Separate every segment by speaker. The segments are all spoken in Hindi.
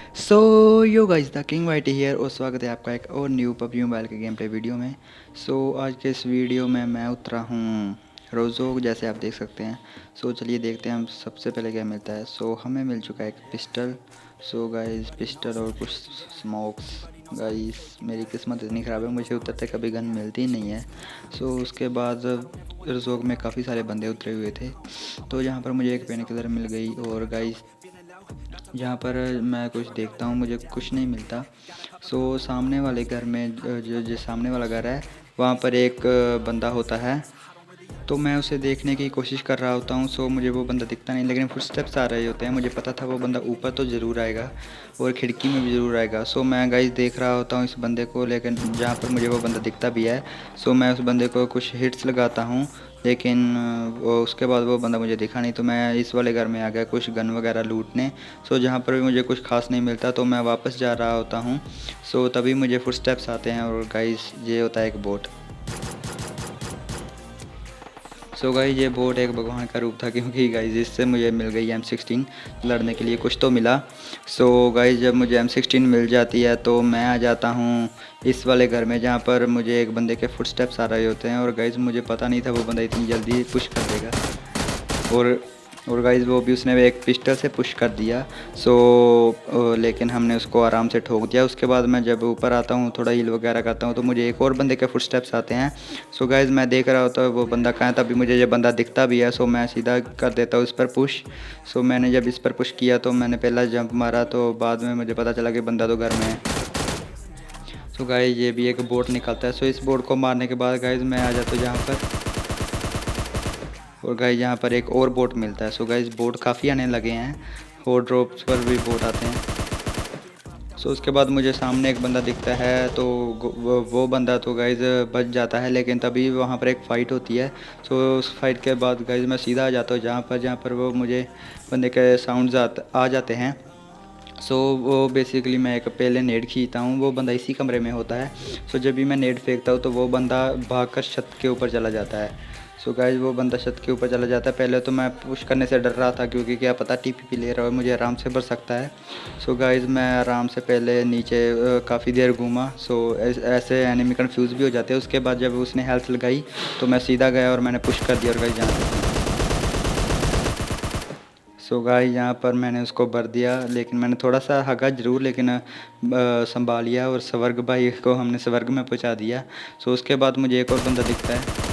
Speaker 1: So yo guys the king Whitey here और स्वागत है आपका एक और न्यू पबजी मोबाइल के गेम प्ले वीडियो में। आज के इस वीडियो में मैं उतरा हूँ रोज़ो, जैसे आप देख सकते हैं। चलिए देखते हैं हम सबसे पहले क्या मिलता है। हमें मिल चुका है एक पिस्टल। गाइस पिस्टल और कुछ स्मोक्स। गाइस मेरी किस्मत इतनी ख़राब है, मुझे उतरते कभी गन मिलती ही नहीं है। उसके बाद रोज़ोग में काफ़ी सारे बंदे उतरे हुए थे, तो यहाँ पर मुझे एक पेन किलर मिल गई। और गाइस जहाँ पर मैं कुछ देखता हूँ मुझे कुछ नहीं मिलता। सामने वाले घर में जो सामने वाला घर है वहाँ पर एक बंदा होता है, तो मैं उसे देखने की कोशिश कर रहा होता हूँ। मुझे वो बंदा दिखता नहीं, लेकिन फुटस्टेप्स आ रहे होते हैं। मुझे पता था वो बंदा ऊपर तो ज़रूर आएगा और खिड़की में भी ज़रूर आएगा। मैं गाइस देख रहा होता हूँ इस बंदे को, लेकिन जहाँ पर मुझे वो बंदा दिखता भी है मैं उस बंदे को कुछ हिट्स लगाता हूँ, लेकिन वो उसके बाद वो बंदा मुझे दिखा नहीं। तो मैं इस वाले घर में आ गया कुछ गन वगैरह लूटने। जहाँ पर भी मुझे कुछ खास नहीं मिलता तो मैं वापस जा रहा होता हूँ। तभी मुझे फुटस्टेप्स आते हैं और गाइस ये होता है एक बोट। गाइस ये बोट एक भगवान का रूप था, क्योंकि गाइस इससे मुझे मिल गई M16 लड़ने के लिए कुछ तो मिला। गाइस जब मुझे M16 मिल जाती है तो मैं आ जाता हूँ इस वाले घर में, जहाँ पर मुझे एक बंदे के फुटस्टेप्स आ रहे होते हैं। और गाइस मुझे पता नहीं था वो बंदा इतनी जल्दी पुश कर देगा। और गाइस वो भी उसने एक पिस्टल से पुश कर दिया। लेकिन हमने उसको आराम से ठोक दिया। उसके बाद मैं जब ऊपर आता हूँ थोड़ा हील वगैरह करता हूँ तो मुझे एक और बंदे के फुटस्टेप्स आते हैं। गाइस मैं देख रहा होता हूँ वो बंदा कहाँ है, तभी मुझे ये बंदा दिखता भी है। मैं सीधा कर देता हूँ इस पर पुश। मैंने जब इस पर पुश किया तो मैंने पहला जंप मारा, तो बाद में मुझे पता चला कि बंदा तो घर में है। गाइस ये भी एक बोट निकलता है। इस बोट को मारने के बाद गाइस मैं आ जाता हूँ यहाँ पर। और गाइस यहाँ पर एक और बोट मिलता है। गाइस बोट काफ़ी आने लगे हैं और ड्रॉप्स पर भी बोट आते हैं। उसके बाद मुझे सामने एक बंदा दिखता है, तो वो बंदा तो गाइस बच जाता है, लेकिन तभी वहाँ पर एक फ़ाइट होती है। उस फाइट के बाद गाइस मैं सीधा आ जाता हूँ जहाँ पर वो मुझे बंदे के साउंड्स आ जाते हैं। वो बेसिकली मैं एक पहले नेट खींचता हूँ, वो बंदा इसी कमरे में होता है। जब भी मैं नेट फेंकता हूँ तो वो बंदा भागकर छत के ऊपर चला जाता है। गाइस वो बंदा छत के ऊपर चला जाता है। पहले तो मैं पुश करने से डर रहा था, क्योंकि क्या पता टीपीपी ले रहा हो मुझे आराम से बच सकता है। गाइस मैं आराम से पहले नीचे काफ़ी देर घूमा। ऐसे एनिमी कन्फ्यूज़ भी हो जाते हैं। उसके बाद जब उसने हेल्थ लगाई तो मैं सीधा गया और मैंने पुश कर दिया। और गाइस गाइस यहाँ पर मैंने उसको भर दिया, लेकिन मैंने थोड़ा सा हगा ज़रूर, लेकिन संभाल लिया और स्वर्ग भाई को हमने स्वर्ग में पहुँचा दिया। उसके बाद मुझे एक और बंदा दिखता है।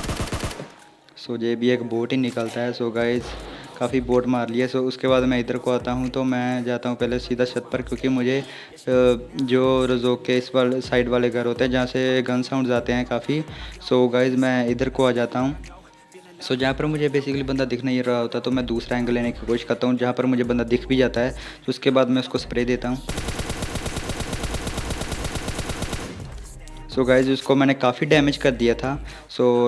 Speaker 1: ये भी एक बोट ही निकलता है। गाइस काफ़ी बोट मार लिया। उसके बाद मैं इधर को आता हूँ, तो मैं जाता हूँ पहले सीधा छत पर, क्योंकि मुझे जो रज़ोक के इस वाले साइड वाले घर होते हैं जहाँ से गन साउंड्स आते हैं काफ़ी। गाइस मैं इधर को आ जाता हूँ। जहाँ पर मुझे बेसिकली बंदा दिख नहीं रहा होता तो मैं दूसरा एंगल लेने की कोशिश करता हूँ, जहाँ पर मुझे बंदा दिख भी जाता है तो उसके बाद मैं उसको स्प्रे देता हूँ। गाइस उसको मैंने काफ़ी डैमेज कर दिया था।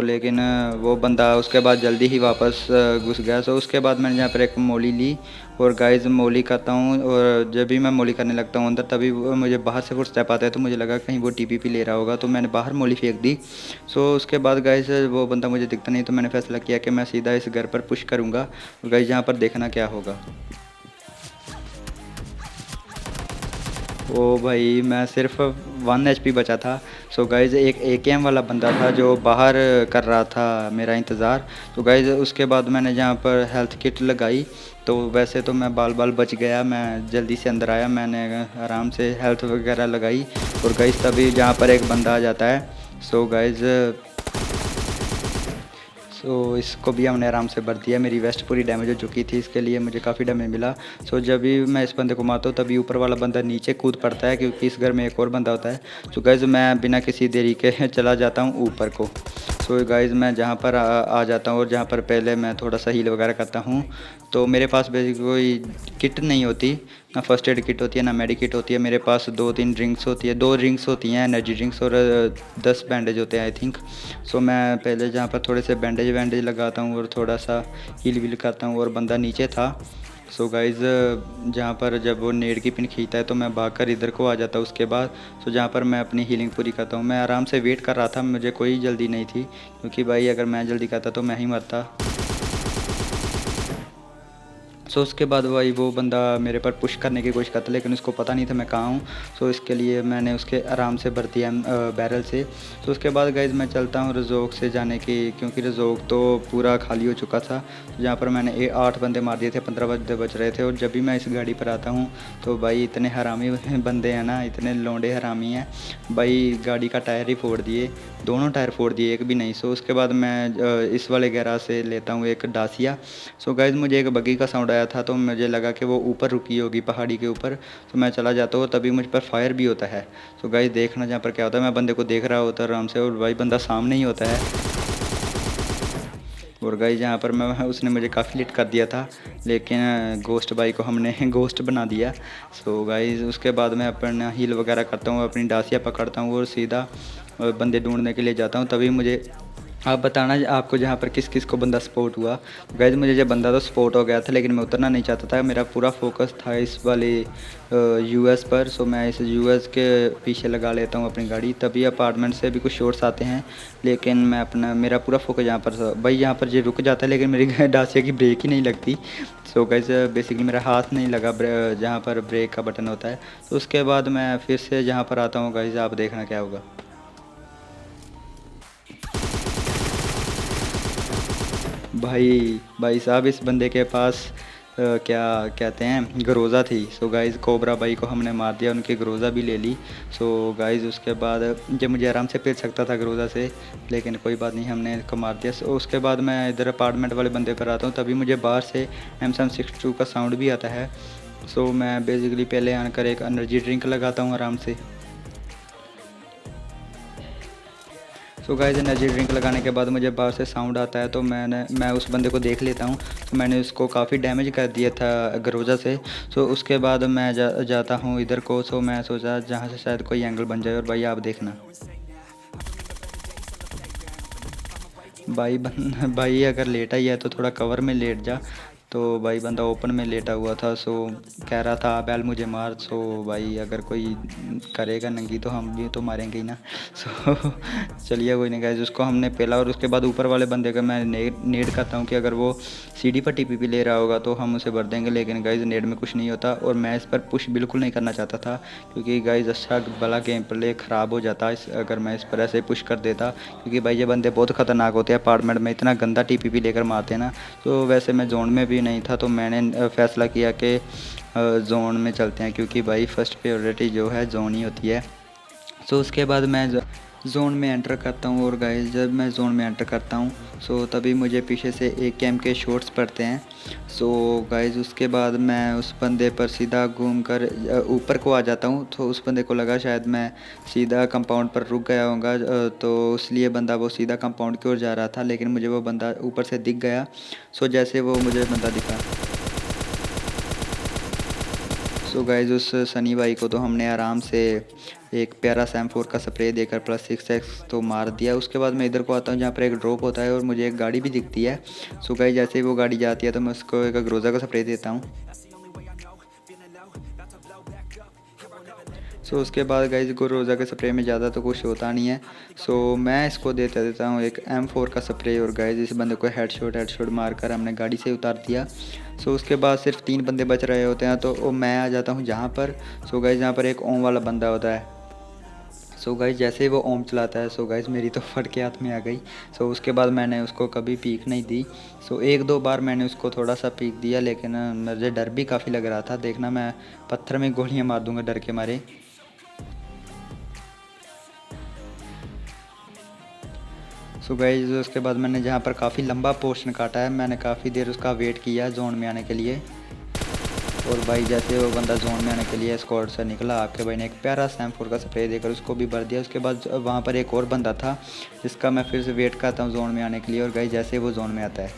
Speaker 1: लेकिन वो बंदा उसके बाद जल्दी ही वापस घुस गया। उसके बाद मैंने यहाँ पर एक मोली ली और गाइस मोली करता हूँ। और जब भी मैं मोली करने लगता हूँ अंदर, तभी मुझे बाहर से फुटस्टेप आता है, तो मुझे लगा कहीं वो टीपीपी ले रहा होगा, तो मैंने बाहर मोली फेंक दी। उसके बाद गाइस वो बंदा मुझे दिखता नहीं, तो मैंने फैसला किया कि मैं सीधा इस घर पर पुश करूँगा। और गाइस यहाँ पर देखना क्या होगा। ओ भाई मैं सिर्फ 1 HP बचा था। गाइज़ एक AKM वाला बंदा था जो बाहर कर रहा था मेरा इंतज़ार। गाइज़ उसके बाद मैंने जहाँ पर हेल्थ किट लगाई, तो वैसे तो मैं बाल बाल बच गया। मैं जल्दी से अंदर आया, मैंने आराम से हेल्थ वगैरह लगाई। और गाइज़ तभी जहाँ पर एक बंदा आ जाता है। गाइज़ इसको भी हमने आराम से भर दिया। मेरी वेस्ट पूरी डैमेज हो चुकी थी, इसके लिए मुझे काफ़ी डैमेज मिला। जब भी मैं इस बंदे को मारता हूँ तभी ऊपर वाला बंदा नीचे कूद पड़ता है, क्योंकि इस घर में एक और बंदा होता है। गाइज़ मैं बिना किसी देरी के चला जाता हूँ ऊपर को। गाइज़ मैं जहाँ पर आ जाता हूँ और जहाँ पर पहले मैं थोड़ा सा हील वगैरह करता हूँ, तो मेरे पास बेसिकली कोई किट नहीं होती, ना फर्स्ट एड किट होती है ना मेडी किट होती है। मेरे पास 2-3 ड्रिंक्स होती है, 2 ड्रिंक्स होती हैं एनर्जी ड्रिंक्स, और 10 बैंडेज होते हैं आई थिंक। मैं पहले जहाँ पर थोड़े से बैंडेज वैंडेज लगाता हूँ और थोड़ा सा हील वील करता हूँ, और बंदा नीचे था। गाइज़ जहाँ पर जब वो नेड की पिन खींचता है तो मैं भागकर इधर को आ जाता हूँ उसके बाद। जहाँ पर मैं अपनी हीलिंग पूरी करता हूँ। मैं आराम से वेट कर रहा था, मुझे कोई जल्दी नहीं थी, क्योंकि भाई अगर मैं जल्दी करता तो मैं ही मरता। सो उसके बाद भाई वो बंदा मेरे पर पुश करने की कोशिश करता, लेकिन उसको पता नहीं था मैं कहाँ हूँ। सो इसके लिए मैंने उसके आराम से भर दिया बैरल से। सो उसके बाद गाइज़ मैं चलता हूँ रज़ोक से जाने की, क्योंकि रज़ोक तो पूरा खाली हो चुका था। जहाँ पर मैंने 8 बंदे मार दिए थे, 15 बंदे बच रहे थे। और जब भी मैं इस गाड़ी पर आता हूँ तो भाई इतने हरामी बंदे हैं ना, इतने लौंडे हरामी हैं भाई, गाड़ी का टायर ही फोड़ दिए, दोनों टायर फोड़ दिए, एक भी नहीं। सो उसके बाद मैं इस वाले गैराज से लेता हूँ एक डासिया। सो गाइज़ मुझे एक बग्गी का साउंड आया था, तो मुझे लगा कि वो ऊपर रुकी होगी पहाड़ी के ऊपर। तो मैं चला जाता हूँ, तभी मुझ पर फायर भी होता है। सो गाइज़ देखना जहाँ पर क्या होता है, मैं बंदे को देख रहा होता आराम से, और भाई बंदा सामने ही होता है। और गाइस यहाँ पर मैं उसने मुझे काफ़ी लेट कर दिया था, लेकिन गोश्त भाई को हमने गोश्त बना दिया। सो गाइस उसके बाद मैं अपना हील वगैरह करता हूँ, अपनी डासिया पकड़ता हूँ और सीधा बंदे ढूंढने के लिए जाता हूँ। तभी मुझे आप बताना आपको जहाँ पर किस किस को बंदा स्पॉट हुआ। तो गाइस मुझे जब बंदा तो स्पॉट हो गया था, लेकिन मैं उतरना नहीं चाहता था, मेरा पूरा फोकस था इस वाले यूएस पर। सो मैं इस यूएस के पीछे लगा लेता हूँ अपनी गाड़ी। तभी अपार्टमेंट से भी कुछ शॉट्स आते हैं, लेकिन मैं अपना मेरा पूरा फोकस यहाँ पर था भाई। यहाँ पर ये रुक जाता है, लेकिन मेरी डासिया की ब्रेक ही नहीं लगती। सो गाइस बेसिकली मेरा हाथ नहीं लगा जहाँ पर ब्रेक का बटन होता है। तो उसके बाद मैं फिर से जहाँ पर आता हूँ गाइस, आप देखना क्या होगा। भाई साहब इस बंदे के पास क्या कहते हैं, ग्रोज़ा थी। सो गाइज़ कोबरा भाई को हमने मार दिया, उनकी ग्रोज़ा भी ले ली। सो गाइज़ उसके बाद जब मुझे आराम से पिल सकता था ग्रोज़ा से, लेकिन कोई बात नहीं, हमने इसको मार दिया। सो उसके बाद मैं इधर अपार्टमेंट वाले बंदे पर आता हूँ, तभी मुझे बाहर से M762 का साउंड भी आता है। सो मैं बेसिकली पहले आकर एक एनर्जी ड्रिंक लगाता हूँ आराम से। सो गाइस एनर्जी ड्रिंक लगाने के बाद मुझे बाहर से साउंड आता है, तो मैं उस बंदे को देख लेता हूँ। तो मैंने उसको काफ़ी डैमेज कर दिया था ग्रोजा से। सो उसके बाद मैं जाता हूँ इधर को। सो मैं सोचा जहाँ से शायद कोई एंगल बन जाए, और भाई आप देखना भाई अगर लेटा ही है तो थोड़ा कवर में लेट जा। तो भाई बंदा ओपन में लेटा हुआ था। सो कह रहा था बैल मुझे मार। सो भाई अगर कोई करेगा नंगी तो हम भी तो मारेंगे ही ना। सो चलिए कोई नहीं गाइस, उसको हमने पेला। और उसके बाद ऊपर वाले बंदे का मैं नेड करता हूँ कि अगर वो सीढ़ी पर टीपीपी ले रहा होगा तो हम उसे भर देंगे, लेकिन गाइस नेड में कुछ नहीं होता। और मैं इस पर पुश बिल्कुल नहीं करना चाहता था, क्योंकि गाइस अच्छा भला गेम प्ले ख़राब हो जाता अगर मैं इस पर ऐसे पुश कर देता, क्योंकि भाई ये बंदे बहुत ख़तरनाक होते हैं अपार्टमेंट में, इतना गंदा टीपीपी लेकर मारते हैं ना। तो वैसे मैं जोन में भी नहीं था, तो मैंने फ़ैसला किया कि जोन में चलते हैं, क्योंकि भाई फ़र्स्ट प्रायोरिटी जो है जोन ही होती है। सो उसके बाद मैं जोन में एंटर करता हूँ। और गाइस जब मैं जोन में एंटर करता हूँ सो तभी मुझे पीछे से एक कैम के शॉट्स पड़ते हैं। सो गाइस उसके बाद मैं उस बंदे पर सीधा घूम कर ऊपर को आ जाता हूँ। तो उस बंदे को लगा शायद मैं सीधा कंपाउंड पर रुक गया होगा, तो इसलिए बंदा वो सीधा कंपाउंड की ओर जा रहा था, लेकिन मुझे वो बंदा ऊपर से दिख गया। सो जैसे वो मुझे बंदा दिखा, सो गाइज उस सनी भाई को तो हमने आराम से एक प्यारा सैम 4 का स्प्रे देकर +6x तो मार दिया। उसके बाद मैं इधर को आता हूँ जहाँ पर एक ड्रॉप होता है, और मुझे एक गाड़ी भी दिखती है। सो गाइज जैसे ही वो गाड़ी जाती है तो मैं उसको एक ग्रोजा का स्प्रे देता हूँ। सो उसके बाद गाइज को रोज़ा के स्प्रे में ज़्यादा तो कुछ होता नहीं है। सो मैं इसको देता हूँ एक M4 का स्प्रे, और गाइज इस बंदे को हेडशॉट मारकर हमने गाड़ी से उतार दिया। सो उसके बाद सिर्फ 3 बंदे बच रहे होते हैं, तो मैं आ जाता हूँ जहाँ पर। सो गाइज यहाँ पर एक ओम वाला बंदा होता है। सो गाइज जैसे ही वो ओम चलाता है, सो गाइज मेरी तो फट के हाथ में आ गई। सो उसके बाद मैंने उसको कभी पीक नहीं दी। सो 1-2 बार मैंने उसको थोड़ा सा पीक दिया, लेकिन मुझे डर भी काफ़ी लग रहा था। देखना मैं पत्थर में गोलियाँ मार दूंगा डर के मारे। सो गाइस उसके बाद मैंने जहाँ पर काफ़ी लंबा पोर्शन काटा है, मैंने काफ़ी देर उसका वेट किया जोन में आने के लिए। और भाई जैसे वो बंदा जोन में आने के लिए स्क्वाड से निकला, आपके भाई ने एक प्यारा सैम 4 का स्प्रे देकर उसको भी भर दिया। उसके बाद वहाँ पर एक और बंदा था जिसका मैं फिर से वेट करता हूँ जोन में आने के लिए। और गाइस जैसे वो जोन में आता है,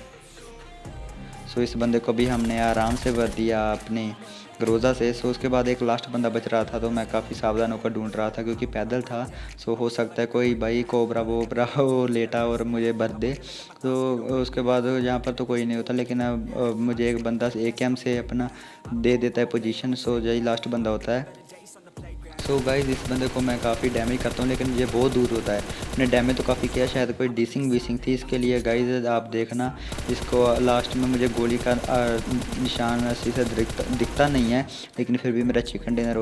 Speaker 1: सो इस बंदे को भी हमने आराम से भर दिया अपने ग्रोज़ा से। सो उसके बाद एक लास्ट बंदा बच रहा था, तो मैं काफ़ी सावधान होकर ढूंढ रहा था क्योंकि पैदल था। सो हो सकता है कोई भाई कोबरा वोबरा वो लेटा और मुझे भर दे। तो उसके बाद यहाँ पर तो कोई नहीं होता, लेकिन अब मुझे एक बंदा AKM से अपना दे देता है पोजीशन। सो यही लास्ट बंदा होता है। सो गाइस इस बंदे को मैं काफ़ी डैमेज करता हूँ, लेकिन ये बहुत दूर होता है। मैंने डैमेज तो काफ़ी किया, शायद कोई डिसिंग विसिंग थी इसके लिए गाइस, आप देखना। इसको लास्ट में मुझे गोली का निशान ऐसे से दिखता नहीं है, लेकिन फिर भी मेरा चिकन डिनर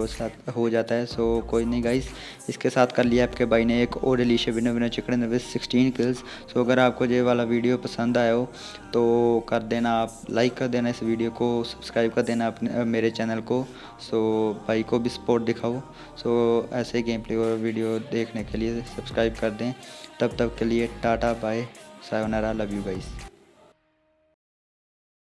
Speaker 1: हो जाता है। सो कोई नहीं गाइस, इसके साथ कर लिया आपके भाई ने एक और delicious winner winner chicken dinner with 16 kills. So अगर आपको ये वाला वीडियो पसंद आया हो तो कर देना, आप लाइक कर देना इस वीडियो को, सब्सक्राइब कर देना अपने मेरे चैनल को। सो भाई को भी सपोर्ट दिखाओ। सो ऐसे गेम प्ले और वीडियो देखने के लिए सब्सक्राइब कर दें। तब तक के लिए tata bye sayonara, love you guys.